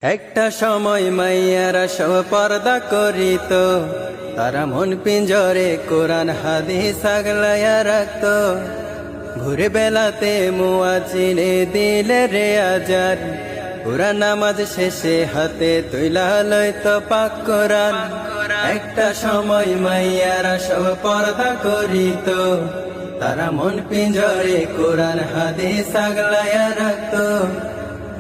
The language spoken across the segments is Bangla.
একটা সময় মাইয়ারা সব পর্দা করিত, তারা মন পিঞ্জরে কোরআন হাদিস আগলায়া রাখত। ঘুরে বেলাতে মুয়াজ্জিনে দিলে রে আজান, পুরা নামাজ শেষে হাতে তুইলা লইতো পাক কোরআন। একটা সময় মাইয়ারা সব পর্দা করিত, তারা মন পিঞ্জরে কোরআন হাদিস আগলায়া রাখত।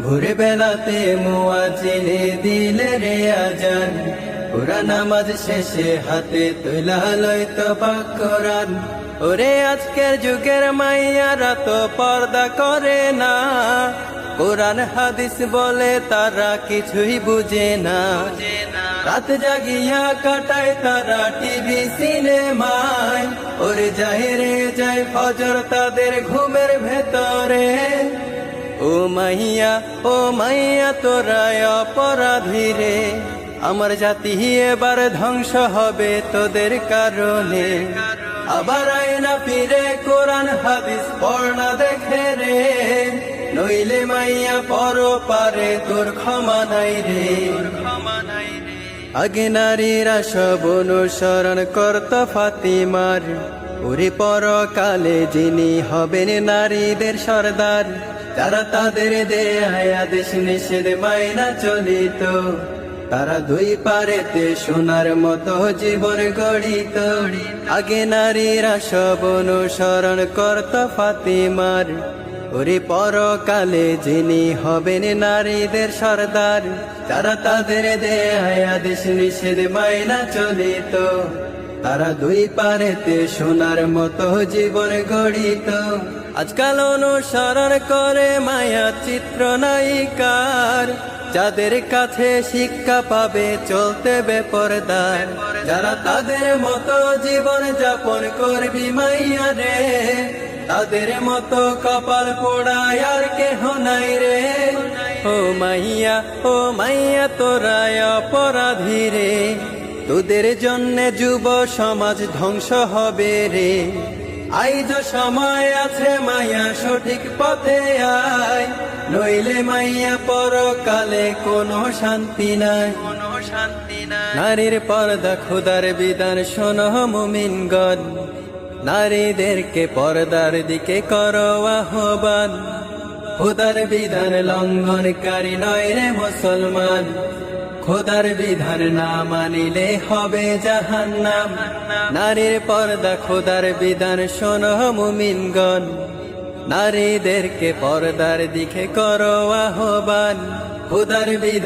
ভোরে বেলাতে মুয়াজ্জিনে দিলে রে আজান, পুরা নামাজ শেষে হাতে তুইলা লইতো পাক কোরআন। ওরে আজকের যুগের মাইয়ারা তো পর্দা করে না, কোরআন হাদিস বলে তারা কিছুই বুঝে না। রাত জাগিয়া কাটায় তারা টিভি সিনেমায়, ওরে যায় রে যায় ফজর তাদের ঘুমের ভেতরে। ও মাইয়া তোরা অপরাধী রে, আমার জাতি এবার ধ্বংস হবে তোদের কারণে। আবার আয়না ফিরে কোরআন হাদিস পড়না দেখে রে, নইলে মাইয়া পর পারে তোর ক্ষমা নাই রে। আগে নারীরা সব অনুসরণ করত ফাতিমার, ওরে পরকালে যিনি হবেন নারীদের সর্দার। যারা তাদের দেয়া আদেশ নিষেধ মাইনা চলিত, তারা দুই পারেতে সোনার মতো জীবন গড়িত। আগে নারীরা সব অনুসরণ করত ফাতিমার, ওরে পরকালে যিনি হবেন নারীদের সর্দার। যারা তাদের দেয়া আদেশ নিষেধ মাইনা চলিত, তারা দুই পারেতে সোনার মতো জীবন গড়িত। আজকাল অনুসরণ করে মায়া চিত্রনায়িকার, যাদের কাছে শিক্ষা পাবে চলতে বেপরদার। যারা তাদের মতো জীবন যাপন করবি মাইয়া রে, তাদের মতো কপাল পোড়ায় আর কেহ নাই রে। ও মাইয়া তোরা অপরাধী রে, তোদের জন্য যুব সমাজ ধ্বংস হবে রে। আইজ সময় আছে মাইয়া সঠিক পথে আয়, নইলে মাইয়া পরকালে কোনো শান্তি নাই। নারীর পর্দা খোদার বিধান শোনো মুমিনগণ, নারীদেরকে পর্দার দিকে করো আহ্বান। খোদার বিধান লঙ্ঘনকারী নয় রে মুসলমান, খোদার বিধান না মানিলে হবে জাহান্নাম। নারীর পর্দা খোদার বিধান শোনো মুমিনগণ, নারীদেরকে পর্দার দিকে করো আহ্বান। খোদার বিধান